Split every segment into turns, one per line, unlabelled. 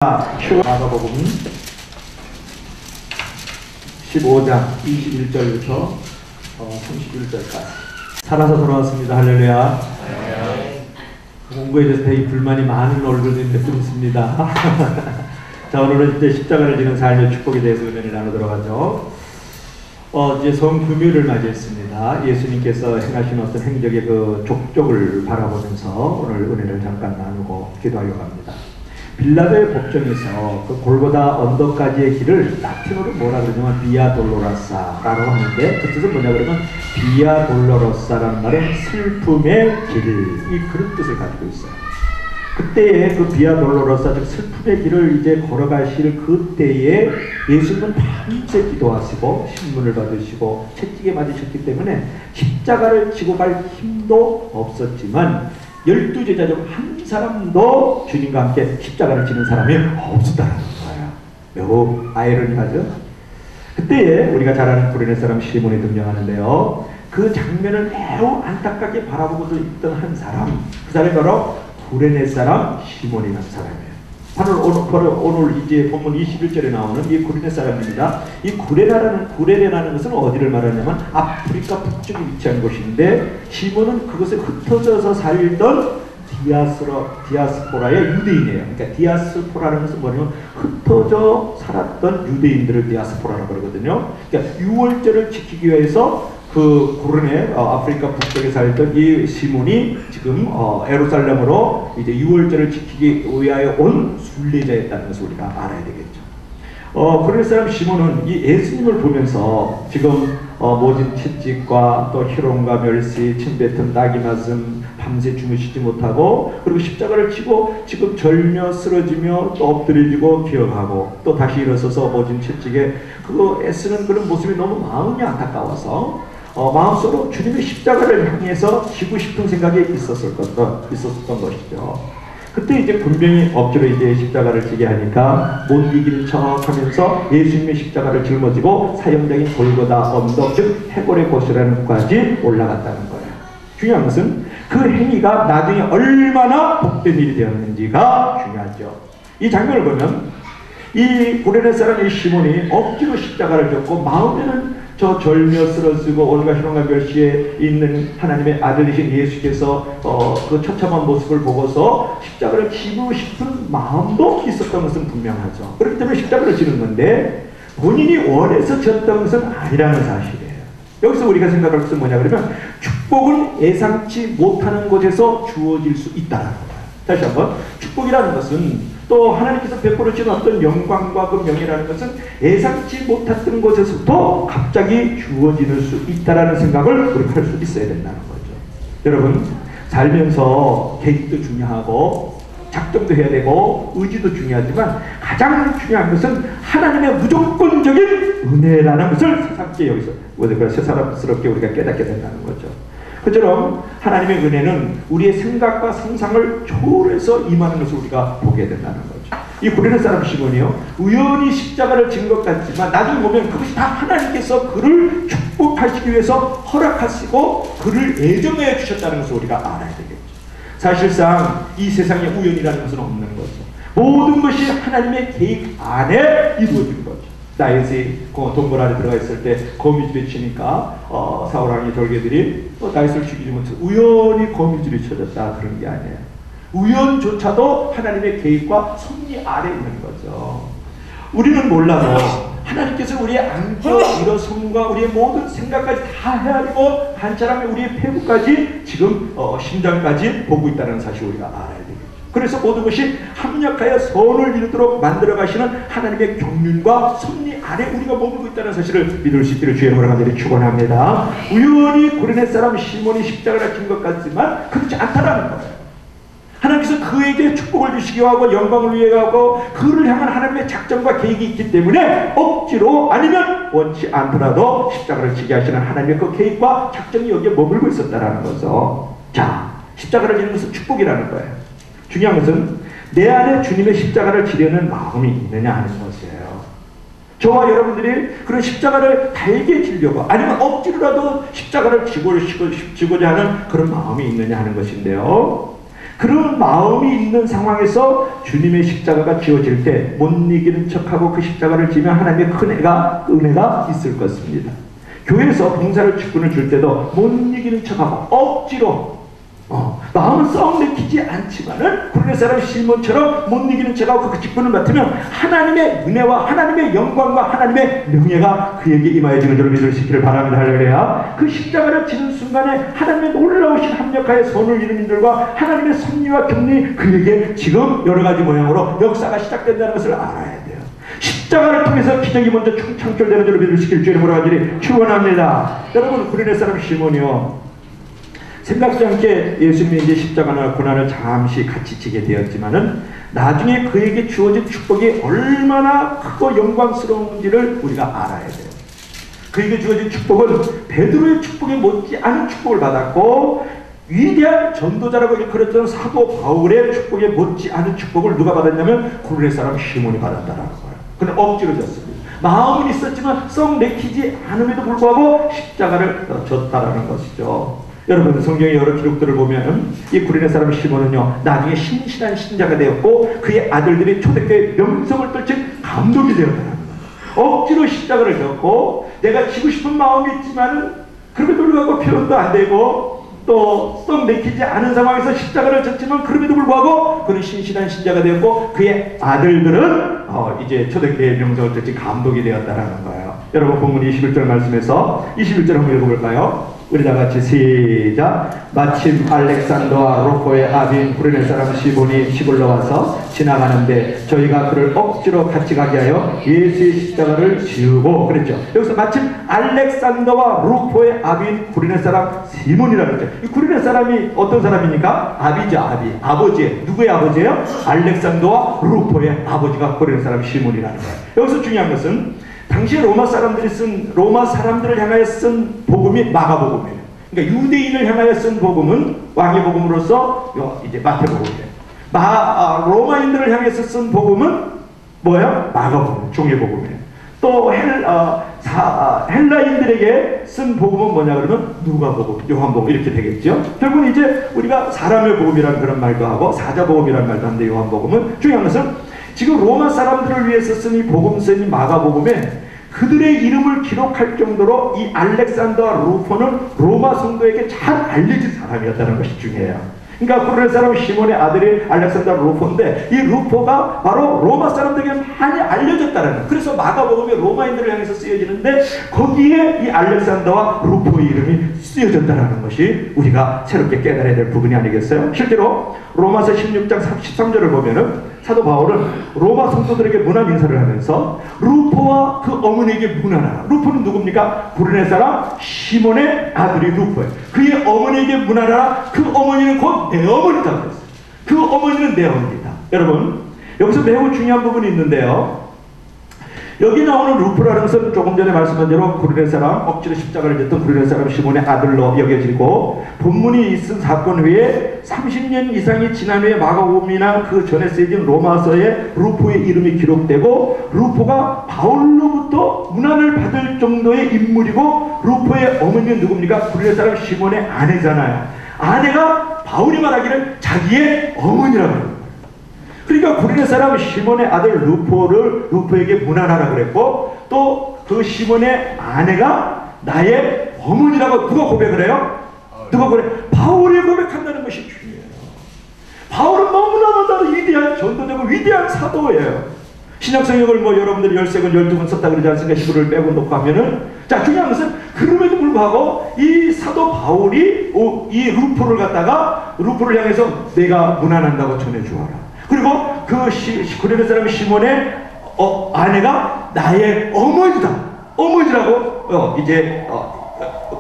마가복음 15장 21절부터 31절까지 살아서 돌아왔습니다. 할렐루야. 공부에 대해서 되게 불만이 많은 얼굴들이 몇 분 있습니다. 자, 오늘은 이제 십자가를 지는 삶의 축복에 대해서 은혜를 나누도록 하죠. 이제 성금요일을 맞이했습니다. 예수님께서 행하신 어떤 행적의 그 족적을 바라보면서 오늘 은혜를 잠깐 나누고 기도하려고 합니다. 빌라도의 법정에서 그 골고다 언덕까지의 길을 라틴어로 뭐라 그러냐면 비아 돌로라사라고 하는데 그 뜻은 뭐냐 그러면 비아 돌로로사라는 말은 슬픔의 길, 이 그런 뜻을 가지고 있어요. 그때에 그 비아 돌로로사 즉 슬픔의 길을 이제 걸어가실 그때에 예수님은 밤새 기도하시고 신문을 받으시고 채찍에 맞으셨기 때문에 십자가를 지고 갈 힘도 없었지만 12제자 중 한 사람도 주님과 함께 십자가를 지는 사람이 없었다는 거예요. 매우 아이러니하죠. 그때에 우리가 잘 아는 구레네 사람 시몬이 등장하는데요. 그 장면을 매우 안타깝게 바라보고도 있던 한 사람, 그 사람이 바로 구레네 사람 시몬이라는 사람이에요. 바로 오늘 이제 본문 21절에 나오는 이 구레네 사람입니다. 이 구레네라는 것은 어디를 말하냐면 아프리카 북쪽에 위치한 곳인데 시몬은 그것에 흩어져서 살던 디아스포라의 유대인이에요. 그러니까 디아스포라는 것은 뭐냐면 흩어져 살았던 유대인들을 디아스포라라고 그러거든요. 그러니까 유월절을 지키기 위해서 그 구레네 아프리카 북쪽에 살던 이 시몬이 지금 예루살렘으로 이제 유월절을 지키기 위하여 온 순례자였다는 것을 우리가 알아야 되겠죠. 구레네 사람 시몬은 이 예수님을 보면서 지금 모진 채찍과 또 희롱과 멸시, 침뱉은 낙이 맞음, 밤새 주무시지 못하고 그리고 십자가를 치고 지금 절며 쓰러지며 또 엎드려지고 기억하고 또 다시 일어서서 모진 채찍에 그거 애쓰는 그런 모습이 너무 마음이 안타까워서 마음속으로 주님의 십자가를 향해서 지고 싶은 생각이 있었던 것이죠. 그때 이제 분명히 억지로 이제 십자가를 지게 하니까 못 이기는 척 하면서 예수님의 십자가를 짊어지고 사형장인 골고다 언덕 즉 해골의 곳이라는 곳까지 올라갔다는 거예요. 중요한 것은 그 행위가 나중에 얼마나 복된 일이 되었는지가 중요하죠. 이 장면을 보면 이 구레네 사람 이 시몬이 억지로 십자가를 졌고 마음에는 저 절며 쓰러지고 온갖 희롱과 멸시에 있는 하나님의 아들이신 예수께서 그 처참한 모습을 보고서 십자가를 지고 싶은 마음도 있었던 것은 분명하죠. 그렇기 때문에 십자가를 지는 건데 본인이 원해서 졌던 것은 아니라는 사실이에요. 여기서 우리가 생각할 것은 뭐냐 그러면 축복은 예상치 못하는 곳에서 주어질 수 있다는 거예요. 다시 한번 축복이라는 것은 또 하나님께서 베풀어 주신 어떤 영광과 그 명예라는 것은 예상치 못했던 곳에서부터 갑자기 주어질 수 있다는 생각을 우리가 할 수 있어야 된다는 거죠. 여러분 살면서 계획도 중요하고 작정도 해야 되고 의지도 중요하지만 가장 중요한 것은 하나님의 무조건적인 은혜라는 것을 새삼게 여기서 우리가 새사람스럽게 우리가 깨닫게 된다는 거죠. 그처럼 하나님의 은혜는 우리의 생각과 상상을 초월해서 임하는 것을 우리가 보게 된다는 거죠. 이 구레네 사람 시몬이요 우연히 십자가를 진 것 같지만 나중에 보면 그것이 다 하나님께서 그를 축복하시기 위해서 허락하시고 그를 예정해 주셨다는 것을 우리가 알아야 되겠죠. 사실상 이 세상에 우연이라는 것은 없는 거죠. 모든 것이 하나님의 계획 안에 이루어진 거죠. 다윗이 동굴 안에 들어가 있을 때 거미줄이 치니까 사울왕의 절개들이 다윗을 죽이지 못해서 우연히 거미줄이 쳐졌다 그런 게 아니에요. 우연조차도 하나님의 계획과 섭리 아래 있는 거죠. 우리는 몰라도 하나님께서 우리의 안과 일어섬과 우리의 모든 생각까지 다 헤아리고 한 사람의 우리의 폐부까지 지금 심장까지 보고 있다는 사실을 우리가 알아야 되겠죠. 그래서 모든 것이 합력하여 선을 이루도록 만들어 가시는 하나님의 경륜과 섭리 아래 우리가 머물고 있다는 사실을 믿을 수 있기를 주의 이름으로 간절히 축원합니다. 우연히 구레네 사람 시몬이 십자가를 진 것 같지만 그렇지 않다라는 거예요. 하나님께서 그에게 축복을 주시기 하고 영광을 위해 하고 그를 향한 하나님의 작정과 계획이 있기 때문에 억지로 아니면 원치 않더라도 십자가를 지게 하시는 하나님의 그 계획과 작정이 여기에 머물고 있었다라는 거죠. 자, 십자가를 지는 것은 축복이라는 거예요. 중요한 것은 내 안에 주님의 십자가를 지려는 마음이 있느냐 하는 것이에요. 저와 여러분들이 그런 십자가를 달게 지려고 아니면 억지로라도 십자가를 지고자 하는 그런 마음이 있느냐 하는 것인데요. 그런 마음이 있는 상황에서 주님의 십자가가 지어질 때 못 이기는 척하고 그 십자가를 지면 하나님의 큰 은혜가 있을 것입니다. 교회에서 봉사를 직분을 줄 때도 못 이기는 척하고 억지로 마음은 썩 내키지 않지만은 구레네 사람 시몬처럼 못 이기는 척하고 그 직분을 맡으면 하나님의 은혜와 하나님의 영광과 하나님의 명예가 그에게 임하여지는 줄 믿으시기를 바랍니다. 할렐루야. 그 십자가를 지는 순간에 하나님의 놀라우신 합력하여 손을 이루는 일들과 하나님의 섭리와 격리 그에게 지금 여러가지 모양으로 역사가 시작된다는 것을 알아야 돼요. 십자가를 통해서 기적이 먼저 창출되는 줄 믿으시길 주의 이름으로 간절히 축원합니다. 여러분, 구레네 사람 시몬이요, 생각지 않게 예수님이 이제 십자가나 고난을 잠시 같이 지게 되었지만은 나중에 그에게 주어진 축복이 얼마나 크고 영광스러운지를 우리가 알아야 돼요. 그에게 주어진 축복은 베드로의 축복에 못지않은 축복을 받았고, 위대한 전도자라고 일컬었던 사도 바울의 축복에 못지않은 축복을 누가 받았냐면 구레네 사람 시몬이 받았다라는 거예요. 그는 억지로 졌습니다. 마음은 있었지만 썩 내키지 않음에도 불구하고 십자가를 졌다라는 것이죠. 여러분, 성경의 여러 기록들을 보면 이 구레네 사람 시몬은요, 나중에 신실한 신자가 되었고 그의 아들들이 초대교회 명성을 떨친 감독이 되었다는 거예요. 억지로 십자가를 졌고 내가 지고 싶은 마음이 있지만은 그럼에도 불구하고 표현도 안 되고 또 썩 내키지 않은 상황에서 십자가를 졌지만 그럼에도 불구하고 그는 신실한 신자가 되었고 그의 아들들은 이제 초대교회 명성을 떨친 감독이 되었다는 거예요. 여러분, 본문 21절 말씀에서 21절 한번 읽어볼까요? 우리 다 같이 시작. 마침 알렉산더와 루포의 아비인 구레네 사람 시몬이 시골로 와서 지나가는데 저희가 그를 억지로 같이 가게 하여 예수의 십자가를 지우고 그랬죠. 여기서 마침 알렉산더와 루포의 아비인 구레네 사람 시몬이라고 했죠. 이 구레네 사람이 어떤 사람입니까? 아비죠. 아버지. 누구의 아버지예요? 알렉산더와 루포의 아버지가 구레네 사람 시몬이라는 거예요. 여기서 중요한 것은 당시에 로마 사람들을 향하여 쓴 복음이 마가복음이에요. 그러니까 유대인을 향하여 쓴 복음은 왕의 복음으로서 이제 마태복음이에요. 로마인들을 향해서 쓴 복음은 뭐예요? 마가복음, 종례복음이에요. 또 헬라인들에게 쓴 복음은 뭐냐 그러면 누가복음, 요한복음 이렇게 되겠죠. 결국은 이제 우리가 사람의 복음이라는 그런 말도 하고 사자복음이라는 말도 하는데 요한복음은 중요한 것은 지금 로마 사람들을 위해서 쓴 이 복음서인 마가복음에 그들의 이름을 기록할 정도로 이 알렉산더와 루포는 로마 성도에게 잘 알려진 사람이었다는 것이 중요해요. 그러니까 구레네 사람 시몬의 아들이 알렉산더 루포인데 이 루포가 바로 로마 사람들에게 많이 알려졌다는 거예요. 그래서 마가복음이 로마인들을 향해서 쓰여지는데 거기에 이 알렉산더와 루포의 이름이 쓰여졌다는 것이 우리가 새롭게 깨달아야 될 부분이 아니겠어요? 실제로 로마서 16장 13절을 보면은 사도 바울은 로마 성도들에게 문안 인사를 하면서 루포와 그 어머니에게 문안하라. 루포는 누굽니까? 구레네 사람 시몬의 아들이 루포예요. 그의 어머니에게 문안하라. 그 어머니는 곧 내 어머니다 그랬어요. 그 어머니는 내 어머니다. 여러분, 여기서 매우 중요한 부분이 있는데요. 여기 나오는 루포라는 것은 조금 전에 말씀한 대로 구레네 사람, 억지로 십자가를 졌던 구레네 사람 시몬의 아들로 여겨지고, 본문이 있은 사건 후에 30년 이상이 지난 후에 마가복음이나 그 전에 쓰여진 로마서에 루포의 이름이 기록되고, 루포가 바울로부터 문안을 받을 정도의 인물이고, 루포의 어머니는 누굽니까? 구레네 사람 시몬의 아내잖아요. 아내가 바울이 말하기를 자기의 어머니라고 합니다. 그러니까 구레네 사람 시몬의 아들 루포에게 문안하라 그랬고, 또 그 시몬의 아내가 나의 어머니라고 누가 고백을 해요? 누가 그래? 바울이 고백한다는 것이 중요해요. 바울은 너무나도 위대한 전도자고 위대한 사도예요. 신약성경을 여러분들이 13권 12권 썼다 그러지 않습니까? 히브리를 빼고 놓고 하면은. 자, 중요한 것은 그럼에도 불구하고 이 사도 바울이 이 루포를 갖다가 루포를 향해서 내가 문안한다고 전해주어라. 그리고 그 구레네 사람 시몬의 아내가 나의 어머니라고 이제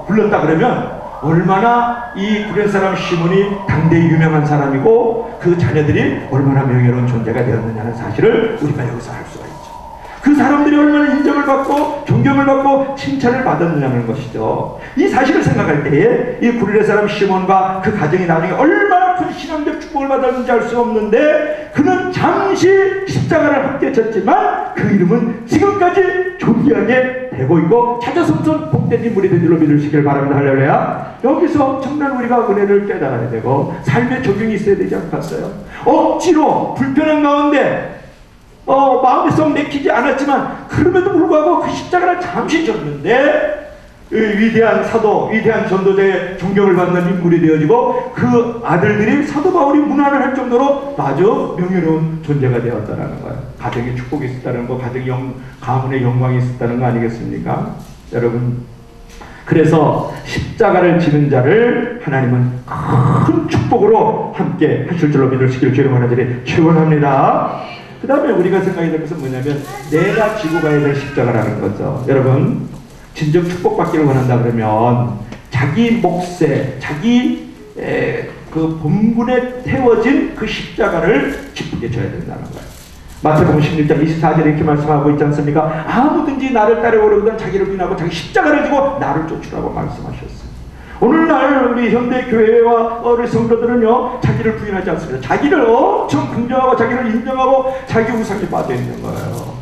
불렀다 그러면 얼마나 이 구레네 사람 시몬이 당대의 유명한 사람이고 그 자녀들이 얼마나 명예로운 존재가 되었느냐는 사실을 우리가 여기서 알 수가 있죠. 그 사람들이 얼마나 인정을 받고 존경을 받고 칭찬을 받았느냐는 것이죠. 이 사실을 생각할 때에 이 구레네 사람 시몬과 그 가정이 나중에 얼마나 큰 신앙적 축복을 축복을 받았는지 알 수 없는데 그는 잠시 십자가를 함께 졌지만 그 이름은 지금까지 존귀하게 되고 있고 찾아서부터 복된 인물이 된 줄로 믿으시길 바랍니다. 할렐루야. 여기서 엄청난 우리가 은혜를 깨달아야 되고 삶의 적용이 있어야 되지 않겠어요? 억지로 불편한 가운데 마음이 썩 내키지 않았지만 그럼에도 불구하고 그 십자가를 잠시 졌는데 위대한 사도, 위대한 전도자의 존경을 받는 인물이 되어지고 그 아들들이 사도 바울이 문안을 할 정도로 아주 명예로운 존재가 되었다는 거예요. 가정에 축복이 있었다는 거, 가문의 영광이 있었다는 거 아니겠습니까? 여러분, 그래서 십자가를 지는 자를 하나님은 큰 축복으로 함께 하실 줄로 믿으시기를 주의 원하들이 축원합니다. 그 다음에 우리가 생각해야 될 것은 뭐냐면 내가 지고 가야 될 십자가라는 거죠. 여러분, 진정 축복받기를 원한다 그러면 자기 몫에 자기 그 본분에 태워진 그 십자가를 기쁘게 져야 된다는 거예요. 마태복음 16장 24절에 이렇게 말씀하고 있지 않습니까? 아무든지 나를 따르거든 자기를 부인하고 자기 십자가를 지고 나를 쫓으라고 말씀하셨어요. 오늘날 우리 현대교회와 우리 성도들은요 자기를 부인하지 않습니다. 자기를 엄청 긍정하고 자기를 인정하고 자기 우상에 빠져있는 거예요.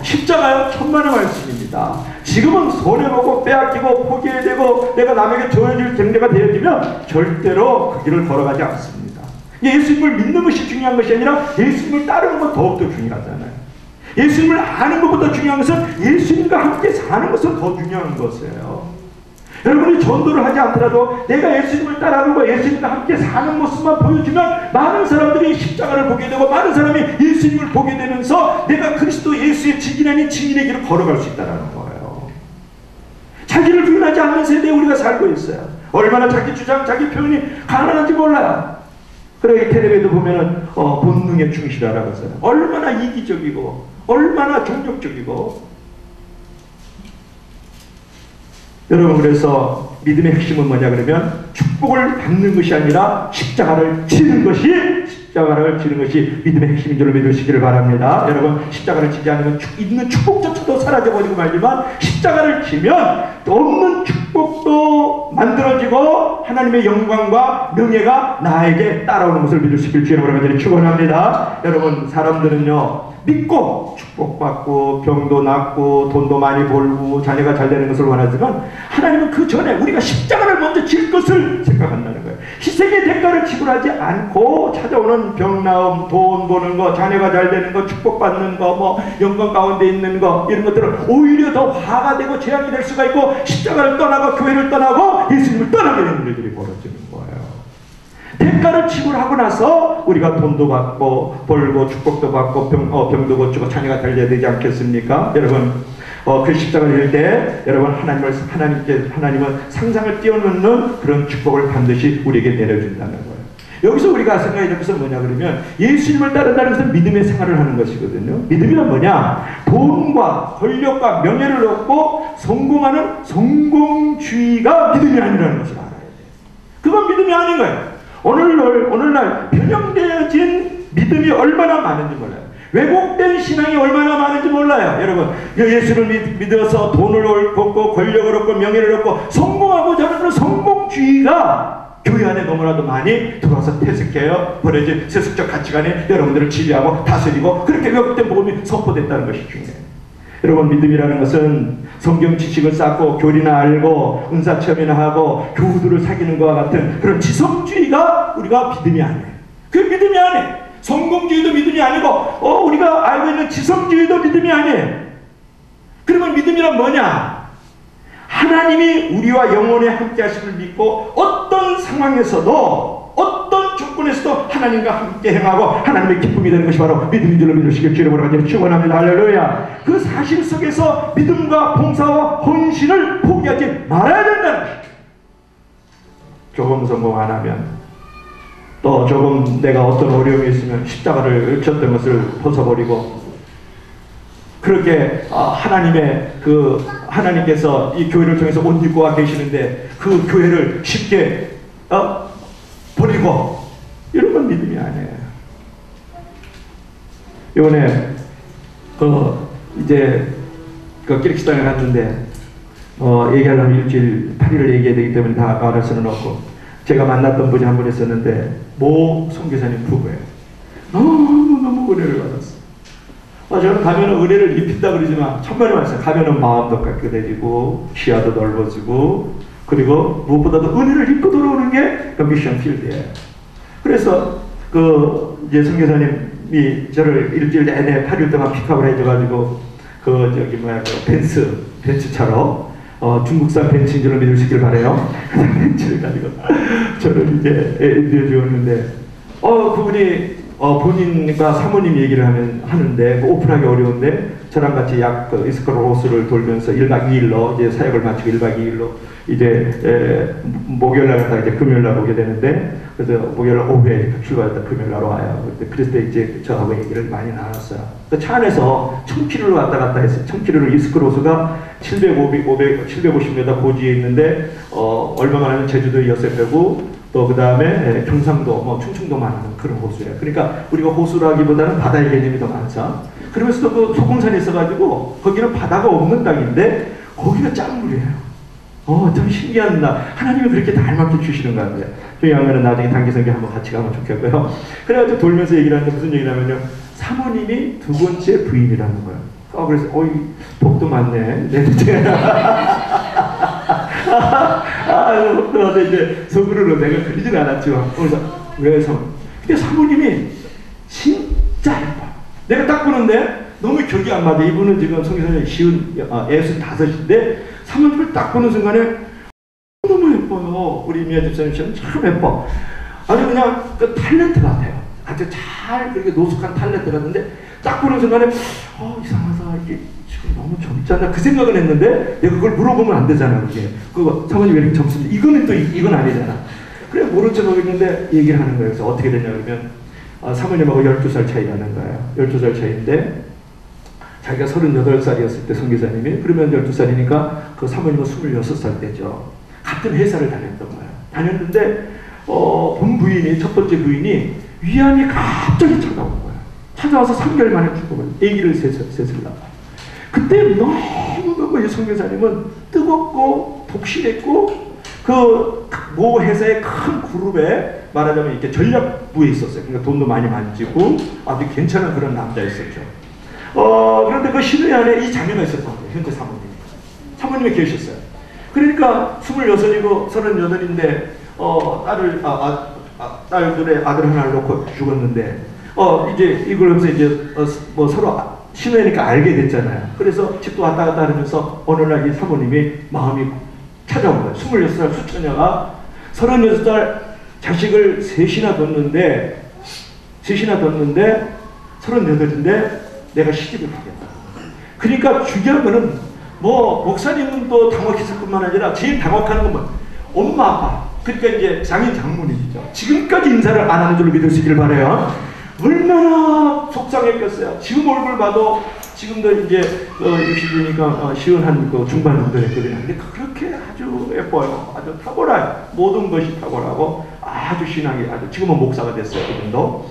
십자가요 천만의 말씀입니다. 지금은 손해보고 빼앗기고 포기해야 되고 내가 남에게 줘야될 경제가 되어지면 절대로 그 길을 걸어가지 않습니다. 예수님을 믿는 것이 중요한 것이 아니라 예수님을 따르는 것 더욱더 중요하잖아요. 예수님을 아는 것보다 중요한 것은 예수님과 함께 사는 것은 더 중요한 것이에요. 여러분이 전도를 하지 않더라도 내가 예수님을 따라가고 예수님과 함께 사는 모습만 보여주면 많은 사람들이 십자가를 보게 되고 많은 사람이 예수님을 보게 되면서 내가 그리스도 예수의 증인 아닌 증인의 길을 걸어갈 수 있다는 거예요. 자기를 부인하지 않는 세대에 우리가 살고 있어요. 얼마나 자기 주장, 자기 표현이 가난한지 몰라요. 그러게 텔레비에도 보면은 본능에 충실하라고 했어요. 얼마나 이기적이고 얼마나 종족적이고. 여러분, 그래서 믿음의 핵심은 뭐냐 그러면 축복을 받는 것이 아니라 십자가를 지는 것이 믿음의 핵심인 줄로 믿으시기를 바랍니다. 여러분, 십자가를 지지 않으면 있는 축복조차도 사라져버리고 말지만 십자가를 지면 없는 축복도 만들어지고 하나님의 영광과 명예가 나에게 따라오는 것을 믿으시길 주의 이름으로 축원합니다. 여러분, 사람들은요 믿고 축복받고 병도 낫고 돈도 많이 벌고 자녀가 잘 되는 것을 원하지만 하나님은 그 전에 우리가 십자가를 먼저 질 것을 생각한다는 거예요. 희생의 대가를 지불하지 않고 찾아오는 병 나음, 돈 버는 거, 자녀가 잘 되는 거, 축복받는 거, 뭐 영광 가운데 있는 거, 이런 것들은 오히려 더 화가 되고 재앙이 될 수가 있고 십자가를 떠나고 교회를 떠나고 예수님을 떠나게 되는 일들이 벌어지는 거예요. 대가를 지불하고 나서 우리가 돈도 받고 벌고 축복도 받고 병도 고치고 자녀가 달려야 되지 않겠습니까? 여러분, 그 십자가를 질 때 여러분 하나님은 상상을 뛰어넘는 그런 축복을 반드시 우리에게 내려준다는 거예요. 여기서 우리가 생각해야 될 것은 뭐냐 그러면 예수님을 따른다는 것은 믿음의 생활을 하는 것이거든요. 믿음이란 뭐냐? 돈과 권력과 명예를 얻고 성공하는 성공주의가 믿음이 아니라는 것을 알아야 돼요. 그건 믿음이 아닌 거예요. 오늘날 변형되어진 믿음이 얼마나 많은지 몰라요. 왜곡된 신앙이 얼마나 많은지 몰라요. 여러분, 예수를 믿어서 돈을 얻고 권력을 얻고 명예를 얻고 성공하고자 하는 그런 성공주의가 교회 안에 너무나도 많이 들어와서 퇴색해요. 버려진 세속적 가치관에 여러분들을 지배하고 다스리고 그렇게 왜곡된 복음이 선포됐다는 것이 중요해요. 여러분, 믿음이라는 것은 성경 지식을 쌓고 교리나 알고 은사체험이나 하고 교우들을 사귀는 것과 같은 그런 지성주의가 우리가 믿음이 아니에요. 그 믿음이 아니에요. 성공주의도 믿음이 아니고 우리가 알고 있는 지성주의도 믿음이 아니에요. 그러면 믿음이란 뭐냐? 하나님이 우리와 영원히 함께 하심을 믿고 어떤 상황에서도 어떤 조건에서도 하나님과 함께 행하고 하나님의 기쁨이 되는 것이 바로 믿음인 줄로 믿으시길 주의 이름으로 축원합니다. 할렐루야. 그 사실 속에서 믿음과 봉사와 헌신을 포기하지 말아야 된다는 것이죠. 조금 성공 안 하면 또 조금 내가 어떤 어려움이 있으면 십자가를 졌던 것을 벗어버리고 그렇게 하나님께서 이 교회를 통해서 옷 입고 와 계시는데 그 교회를 쉽게 버리고 이런 건 믿음이 아니에요. 이번에 이제 키르기스탄에 갔는데 얘기하려면 일주일 8일을 얘기해야 되기 때문에 다 말할 수는 없고 제가 만났던 분이 한 분 있었는데 모 선교사님 부부예요. 너무 은혜를 받았어요. 저는 가면은 은혜를 입힌다 그러지만 천만에 말씀 가면은 마음도 깨끗해지고 시야도 넓어지고 그리고 무엇보다도 은혜를 입고 돌아오는 게 그 미션 필드예요. 그래서 그 이제 선교사님이 저를 일주일 내내 8일 동안 픽업을 해줘가지고 그 벤츠차로 중국산 벤츠인 줄로 믿을 수 있길 바래요. 벤츠를 가지고 저를 이제 내주었는데 그분이 본인과 사모님 얘기를 하는데 오픈하기 어려운데 저랑 같이 약 이스크로 호수를 돌면서 1박 2일로 이제 사역을 마치고 1박 2일로 이제 목요일날 갔다가 이제 금요일날 오게 되는데 그래서 목요일날 오후에 출발했다 금요일날 와요. 그랬을 때 이제 저하고 얘기를 많이 나눴어요. 차 안에서 1000km를 왔다 갔다 했어요. 1000km를 이스크로 호수가 750m 고지에 있는데 얼마만 하면 제주도 이어서 빼고 또 그 다음에 경상도, 충청도만 하는 그런 호수예요. 그러니까 우리가 호수라기보다는 바다의 개념이 더 많죠. 그러면서도 그 소금산이 있어가지고 거기는 바다가 없는 땅인데 거기가 짠물이에요. 참 신기한 하나님이 그렇게 알맞게 주시는 것 같아요. 저희 양면은 나중에 단기성경 한번 같이 가면 좋겠고요. 그래가지고 돌면서 얘기를 하는데 무슨 얘기냐면요. 사모님이 두 번째 부인이라는 거예요. 그래서 복도 많네. 그래서 이제 속으로는 내가 그러진 않았지만 그래서 왜 사모님? 근데 사모님이 진짜 예뻐요. 내가 딱 보는데 너무 격이 안 맞아. 이분은 지금 성교사님 65인데 사모님을 딱 보는 순간에 너무 예뻐요. 우리 임미아 집사님 참 예뻐. 아주 그냥 그 탤런트 같아요. 아주 잘 그렇게 노숙한 탤런트 같은데 딱 보는 순간에 이상하다. 이게 지금 너무 젊지 않나 그 생각은 했는데 내가 그걸 물어보면 안 되잖아. 그게 그거 사모님 왜 이렇게 젊습니까? 이거는 또 이건 아니잖아. 그래 모른 척 하고 있는데 얘기를 하는 거예요. 그래서 어떻게 되냐 그러면 사모님하고 12살 차이라는 거예요. 12살 차이인데 자기가 38살이었을 때 선교사님이 그러면 12살이니까 그 사모님은 26살 때죠. 같은 회사를 다녔던 거예요. 다녔는데 본 부인이 첫 번째 부인이 위암이 갑자기 찾아온 거예요. 찾아와서 3개월 만에 죽어버려요. 아기를 셋을낳고 그때 너무너무 이 선교사님은 뜨겁고 독실했고 모 회사의 큰 그룹에 말하자면 이렇게 전략부에 있었어요. 그러니까 돈도 많이 만지고 아주 괜찮은 그런 남자였었죠. 그런데 그 신의 안에 이 자매가 있었던 거예요. 현재 사모님이 계셨어요. 그러니까 26이고 38인데 딸들의 아들 하나를 놓고 죽었는데 이제 이걸 하면서 이제 서로 신우니까 알게 됐잖아요. 그래서 집도 왔다 갔다 하면서 어느 날 이 사모님이 마음이 찾아온 거예요. 26살 수처녀가 36살 자식을 셋이나 뒀는데 38인데 내가 시집을 가겠다. 그러니까 중요한 거는 목사님은 또 당혹했을 뿐만 아니라 제일 당혹하는 건 뭐 엄마 아빠 그러니까 이제 장인 장모님이죠. 지금까지 인사를 안 하는 줄로 믿을 수 있기를 바라요. 얼마나 속상했겠어요. 지금 얼굴 봐도 지금도 이제 60이니까 시원한 그 중반 정도 됐거든요. 근데 그렇게 아주 예뻐요. 아주 탁월해요. 모든 것이 탁월하고 아주 신앙이 아주 지금은 목사가 됐어요. 그분도.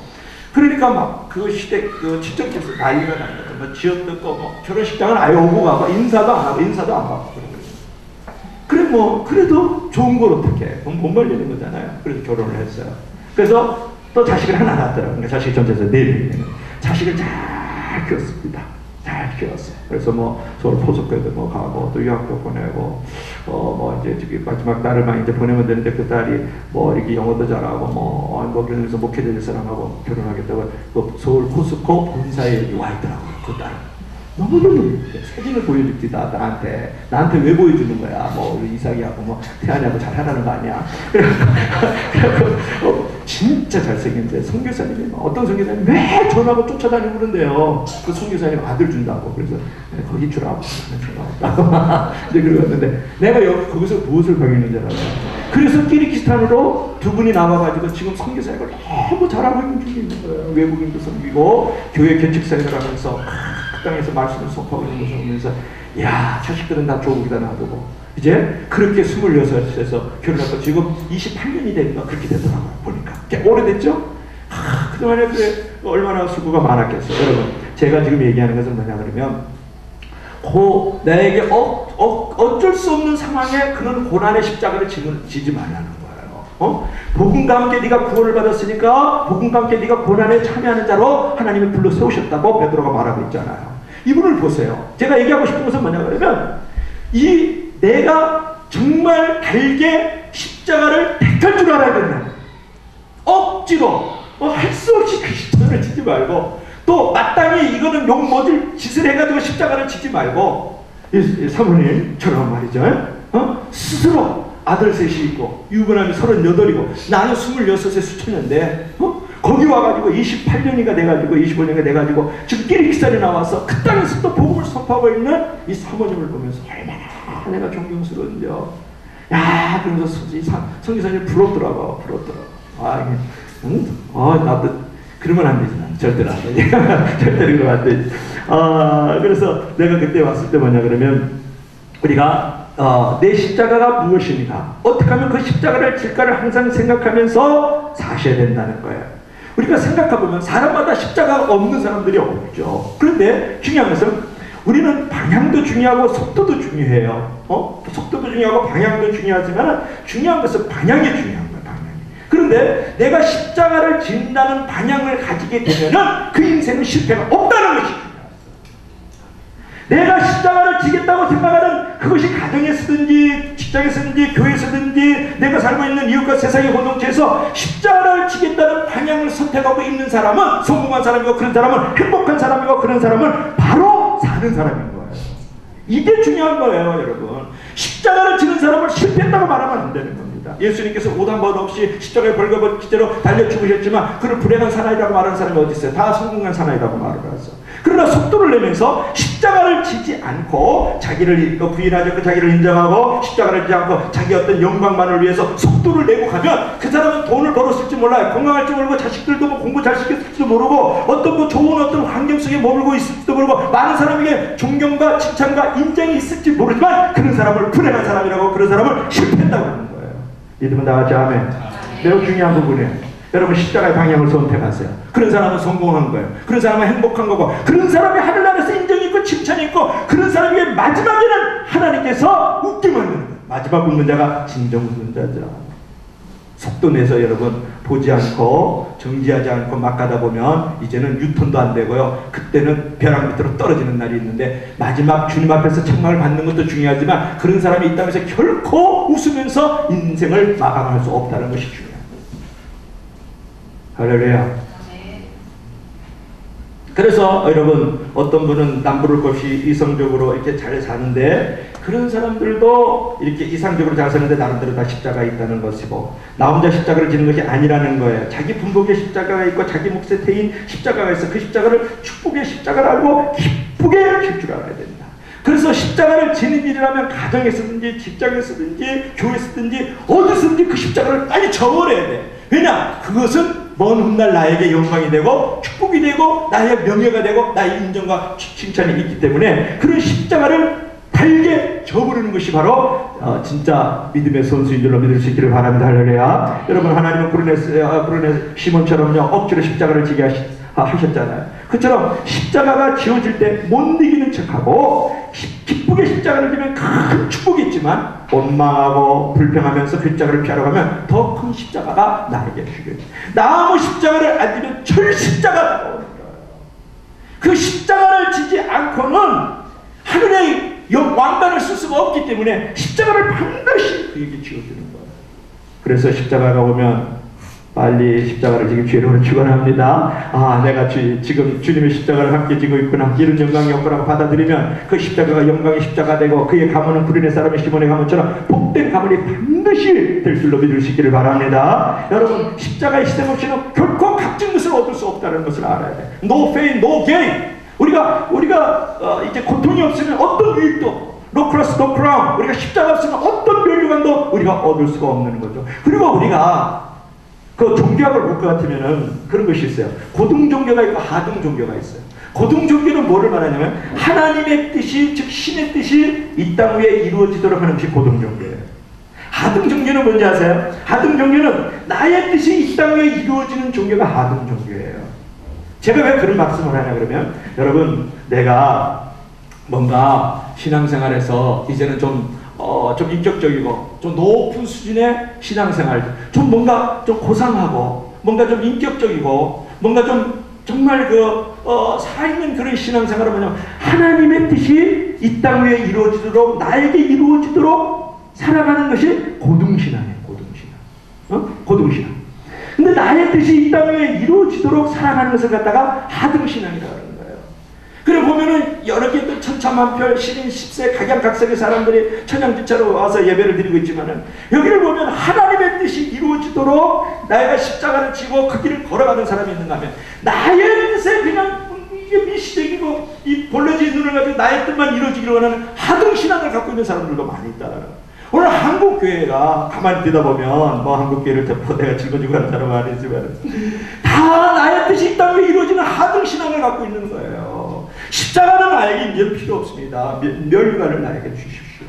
그러니까 막 그 시대 그 친척집에서 난리가 난 거죠. 지어뜯고 결혼식장은 아예 오고 가고 인사도 안 받고 그런 거죠. 그래 그래도 좋은 걸 어떻게 못 말리는 거잖아요. 그래서 결혼을 했어요. 그래서 또 자식을 하나 낳았더라고요. 그러니까 자식이 전체에서 4명이에요. 자식을 잘 키웠습니다. 잘 키웠어요. 그래서 서울 포석교도 가고 또 유학도 보내고 이제 저기 마지막 딸을 막 이제 보내면 되는데 그 딸이 이렇게 영어도 잘하고 그러면서 목회될 사람하고 결혼하겠다고 서울 포스코 본사에 와 있더라고요. 그 딸. 너무너무 사진을 보여줬지 나한테 왜 보여주는 거야? 우리 이삭이하고 태안이하고 잘 하라는 거 아니야? 진짜 잘생긴데 선교사님이 어떤 선교사님이 왜 전화하고 쫓아다니고 그러는데요. 그 선교사님 아들 준다고 그래서 거기 주라고 이제 그러는데 내가 거기서 무엇을 배우는지 알아요. 그래서 키르기스탄으로 두 분이 나와가지고 지금 선교사역을 너무 잘하고 있는 중에 있는 거예요. 외국인도 섬기고 교회 개척사역을 하면서 그 땅에서 말씀을 선포하고 있는 것을 보면서 야 자식들은 다 조국이다 놔두고 이제 그렇게 26에서 결혼하고 지금 28년이 되니까 그렇게 되더라고요. 보니까 꽤 오래됐죠? 그동안에 얼마나 수고가 많았겠어요. 여러분 제가 지금 얘기하는 것은 뭐냐 그러면 나에게 어쩔 수 없는 상황에 그런 고난의 십자가를 지지 말라는 거예요. 복음과 함께 네가 구원을 받았으니까 복음과 함께 네가 고난에 참여하는 자로 하나님이 불러 세우셨다고 베드로가 말하고 있잖아요. 이분을 보세요. 제가 얘기하고 싶은 것은 뭐냐 그러면 내가 정말 달게 십자가를 택할 줄 알아야 된다. 억지로 할 수 없이 그 십자가를 지지 말고 또 마땅히 이거는 욕먹을 짓을 해가지고 십자가를 지지 말고 사모님처럼 말이죠. 스스로 아들 셋이 있고 유부남이 38이고 나는 26의 수천인데 거기 와가지고 28년이가 돼가지고 25년이가 돼가지고 지금 끼리기살이 나와서 그 땅에서 또 복음을 선포하고 있는 이 사모님을 보면서 얼마나 내가 존경스러운지요. 야, 그러면서 성기사님 부럽더라고. 나도 그러면 안 되지. 절대로 안 되지. 절대로 그러면 안 되지. 그래서 내가 그때 왔을 때 뭐냐 그러면 우리가 내 십자가가 무엇인가, 어떻게 하면 그 십자가를 질까를 항상 생각하면서 사셔야 된다는 거예요. 우리가 생각해보면 사람마다 십자가가 없는 사람들이 없죠. 그런데 중요한 것은 우리는 방향도 중요하고 속도도 중요해요. 속도도 중요하고 방향도 중요하지만 중요한 것은 방향이 중요한 거예요. 방향이. 그런데 내가 십자가를 진다는 방향을 가지게 되면은 그 인생은 실패가 없다는 것이 중요해요. 내가 십자가를 지겠다고 생각하는 그것이 가정에 쓰든지 직장에 쓰든지 교회에 쓰든지 내가 살고 있는 이웃과 세상의 공동체에서 십자가를 지겠다는 방향을 선택하고 있는 사람은 성공한 사람이고 그런 사람은 행복한 사람이고 그런 사람은 바로 사는 사람인 거예요. 이게 중요한 거예요, 여러분. 십자가를 지는 사람을 실패했다고 말하면 안 되는 겁니다. 예수님께서 오단번 없이 십자가에 벌거벗기대로 달려 죽으셨지만 그를 불행한 사나이라고 말하는 사람이 어디 있어요? 다 성공한 사나이라고 말을 하죠. 그러나 속도를 내면서 십자가를 지지 않고 자기를 부인하지 않고 자기를 인정하고 십자가를 지지 않고 자기 어떤 영광만을 위해서 속도를 내고 가면 그 사람은 돈을 벌었을지 몰라요. 건강할지 모르고 자식들도 뭐 공부 잘 시켰을지도 모르고 어떤 좋은 어떤 환경 속에 머물고 있을지도 모르고 많은 사람에게 존경과 칭찬과 인정이 있을지 모르지만 그런 사람을 불행한 사람이라고, 그런 사람을 실패했다고 하는 거예요. 믿으면 다 같이 아멘. 매우 중요한 부분이에요. 여러분 십자가의 방향을 선택하세요. 그런 사람은 성공한 거예요. 그런 사람은 행복한 거고, 그런 사람이 하늘나라에서 인정이 있고 칭찬이 있고, 그런 사람에게 마지막에는 하나님께서 웃게 만드는 거예요. 마지막 웃는 자가 진정 웃는 자죠. 속도 내서 여러분 보지 않고 정지하지 않고 막 가다 보면 이제는 유턴도 안 되고요. 그때는 벼랑 밑으로 떨어지는 날이 있는데, 마지막 주님 앞에서 책망을 받는 것도 중요하지만 그런 사람이 있다면서 결코 웃으면서 인생을 마감할 수 없다는 것이 중요해요. 할렐루야. 그래서 여러분 어떤 분은 남부를 없이 이성적으로 이렇게 잘 사는데, 그런 사람들도 이렇게 이상적으로 잘 사는데 나름대로 다 십자가 있다는 것이고, 나 혼자 십자가를 지는 것이 아니라는 거예요. 자기 분복의 십자가가 있고 자기 몫에 태인 십자가가 있어. 그 십자가를 축복의 십자가를 알고 기쁘게 질 줄 알아야 된다. 그래서 십자가를 지는 일이라면 가정에 쓰든지 직장에 쓰든지 교회에 쓰든지 어디서든지 그 십자가를 빨리 저버려야 돼. 왜냐? 그것은 먼 훗날 나에게 영광이 되고 축복이 되고 나의 명예가 되고 나의 인정과 칭찬이 있기 때문에 그런 십자가를 달게 저버리는 것이 바로 진짜 믿음의 선수인 줄로 믿을 수 있기를 바랍니다. 할렐루야. 여러분, 하나님은 구레네 시몬처럼요 억지로 십자가를 지게 하셨잖아요. 그처럼 십자가가 지어질 때 못 이기는 척하고 기쁘게 십자가를 지면 큰 축복이 있지만 원망하고 불평하면서 그 십자가를 피하러 가면 더 큰 십자가가 나에게 필요해요. 나무 십자가를 안 지면 철 십자가가 나오는 거예요. 그 십자가를 지지 않고는 하늘의 왕관을 쓸 수가 없기 때문에 십자가를 반드시 그에게 지어주는 거예요. 그래서 십자가가 오면 빨리 십자가를 지금 기회로 축원합니다. 내가 지금 주님의 십자가를 함께 지고 있구나, 이런 영광이 없구나 받아들이면 그 십자가가 영광의 십자가 되고 그의 가문은 구레네 사람의 시몬의 가문처럼 복된 가문이 반드시 될 줄로 믿을 수 있기를 바랍니다. 여러분, 십자가의 희생 없이는 결코 값진 것을 얻을 수 없다는 것을 알아야 돼. No pain, no gain. 우리가 이제 고통이 없으면 어떤 유익도, no cross, no crown. 우리가 십자가 없으면 어떤 면류관도 우리가 얻을 수가 없는 거죠. 그리고 우리가 그 종교학을 볼 것 같으면은 그런 것이 있어요. 고등 종교가 있고 하등 종교가 있어요. 고등 종교는 뭐를 말하냐면 하나님의 뜻이, 즉 신의 뜻이 이 땅 위에 이루어지도록 하는 것이 고등 종교예요. 하등 종교는 뭔지 아세요? 하등 종교는 나의 뜻이 이 땅 위에 이루어지는 종교가 하등 종교예요. 제가 왜 그런 말씀을 하냐 그러면, 여러분, 내가 뭔가 신앙생활에서 이제는 좀 좀 인격적이고 좀 높은 수준의 신앙생활, 좀 뭔가 좀 고상하고 뭔가 좀 인격적이고 뭔가 좀 정말 살아있는 그런 신앙생활은 뭐냐면 하나님의 뜻이 이 땅 위에 이루어지도록 나에게 이루어지도록 살아가는 것이 고등신앙이에요. 고등신앙. 고등신앙. 근데 나의 뜻이 이 땅 위에 이루어지도록 살아가는 것을 갖다가 하등신앙이라고 하는 거예요. 그래 보면은 여러 개 천차만별 신인 10세 각양각색의 사람들이 천양지차로 와서 예배를 드리고 있지만은 여기를 보면 하나님의 뜻이 이루어지도록 나가 십자가를 지고 그 길을 걸어가는 사람이 있는가 하면 나의 뜻에 그냥 이게 미시적이고 이 볼러진 눈을 가지고 나의 뜻만 이루어지기를 원하는 하등신앙을 갖고 있는 사람들도 많이 있다는 거예요. 오늘 한국 교회가 가만히 듣다 보면 뭐 한국 교회를 듣고 내가 짊어지고 가는 사람은 아니지만 다 나의 뜻이 이 땅에 이루어지는 하등 신앙을 갖고 있는 거예요. 십자가는 나에게 필요 없습니다. 멸류관을 나에게 주십시오.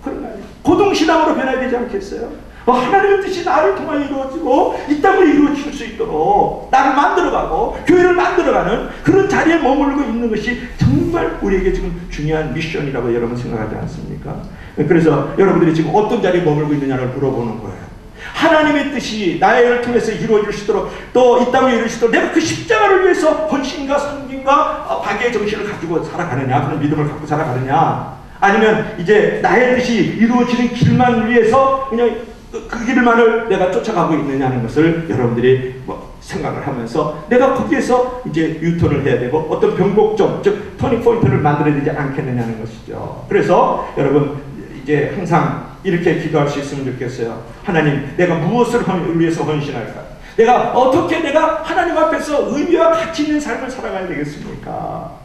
그런 거 아니에요. 고등 신앙으로 변해야 되지 않겠어요? 하나님의 뜻이 나를 통하여 이루어지고 이 땅을 이루어질 수 있도록 나를 만들어가고 교회를 만들어가는 그런 자리에 머물고 있는 것이 정말 우리에게 지금 중요한 미션이라고 여러분 생각하지 않습니까? 그래서 여러분들이 지금 어떤 자리에 머물고 있느냐를 물어보는 거예요. 하나님의 뜻이 나를 통해서 이루어질 수 있도록 또 이 땅에 이루어질 수 있도록 내가 그 십자가를 위해서 헌신과 섬김과 박애의 정신을 가지고 살아가느냐, 그런 믿음을 갖고 살아가느냐, 아니면 이제 나의 뜻이 이루어지는 길만 위해서 그냥 그 길만을 내가 쫓아가고 있느냐는 것을 여러분들이 생각을 하면서 내가 거기에서 이제 유턴을 해야 되고 어떤 변곡점, 즉 터닝 포인트를 만들어야 되지 않겠느냐는 것이죠. 그래서 여러분 이제 항상 이렇게 기도할 수 있으면 좋겠어요. 하나님, 내가 무엇을 위해서 헌신할까? 내가 어떻게 내가 하나님 앞에서 의미와 가치 있는 삶을 살아가야 되겠습니까?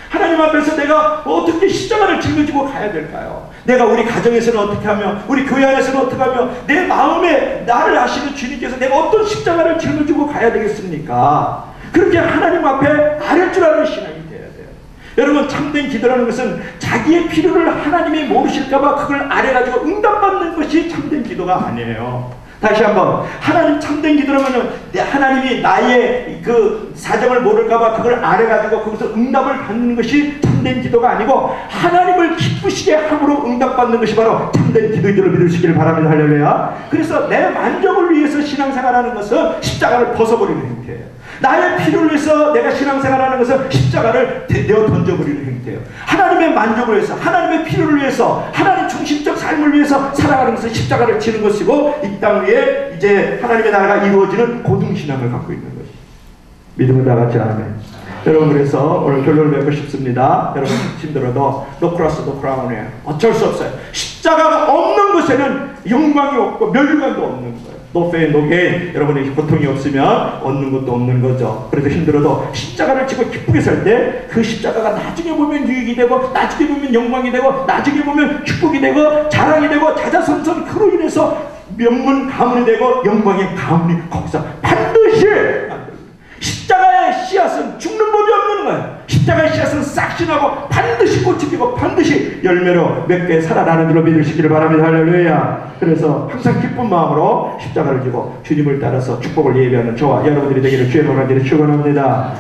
하나님 앞에서 내가 어떻게 십자가를 짊어지고 가야 될까요? 내가 우리 가정에서는 어떻게 하며 우리 교회 안에서는 어떻게 하며 내 마음에 나를 아시는 주님께서 내가 어떤 십자가를 짊어지고 가야 되겠습니까? 그렇게 하나님 앞에 아뢰 줄 아는 신앙이 돼야 돼요. 여러분, 참된 기도라는 것은 자기의 필요를 하나님이 모르실까봐 그걸 아뢰가지고 응답받는 것이 참된 기도가 아니에요. 다시 한번, 하나님 참된 기도라면 하나님이 나의 그 사정을 모를까봐 그걸 아뢰가지고 거기서 응답을 받는 것이 참된 기도가 아니고 하나님을 기쁘시게 함으로 응답받는 것이 바로 참된 기도인 줄을 믿으시기를 바랍니다. 할렐루야. 그래서 내 만족을 위해서 신앙생활하는 것은 십자가를 벗어버리는 행태예요. 나의 필요를 위해서 내가 신앙생활하는 것은 십자가를 내어 던져버리는 행태예요. 하나님의 만족을 위해서, 하나님의 필요를 위해서, 하나님 중심적 삶을 위해서 살아가는 것은 십자가를 지는 것이고 이 땅 위에 이제 하나님의 나라가 이루어지는 고등신앙을 갖고 있는 것이 믿음을 다 같이 아멘. 여러분, 그래서 오늘 결론을 맺고 싶습니다. 여러분 힘들어도 노 크로스 노 크라운이에요. 어쩔 수 없어요. 십자가가 없는 곳에는 영광이 없고 멸류관도 없는 거예요. 노 페인 노 게인. 여러분이 고통이 없으면 얻는 것도 없는 거죠. 그래서 힘들어도 십자가를 지고 기쁘게 살 때 그 십자가가 나중에 보면 유익이 되고 나중에 보면 영광이 되고 나중에 보면 축복이 되고 자랑이 되고 자자손손 그로 인해서 명문 가문이 되고 영광의 가문이 거기서 반드시 십자가의 씨앗은 죽는 법이 없는 거예요. 십자가의 씨앗은 싹신하고 반드시 꽃이 피고 반드시 열매로 맺게 살아나는 줄로 믿으시기를 바랍니다. 할렐루야. 그래서 항상 기쁜 마음으로 십자가를 지고 주님을 따라서 축복을 예배하는 저와 여러분들이 되기를 주의 이름으로 축원합니다.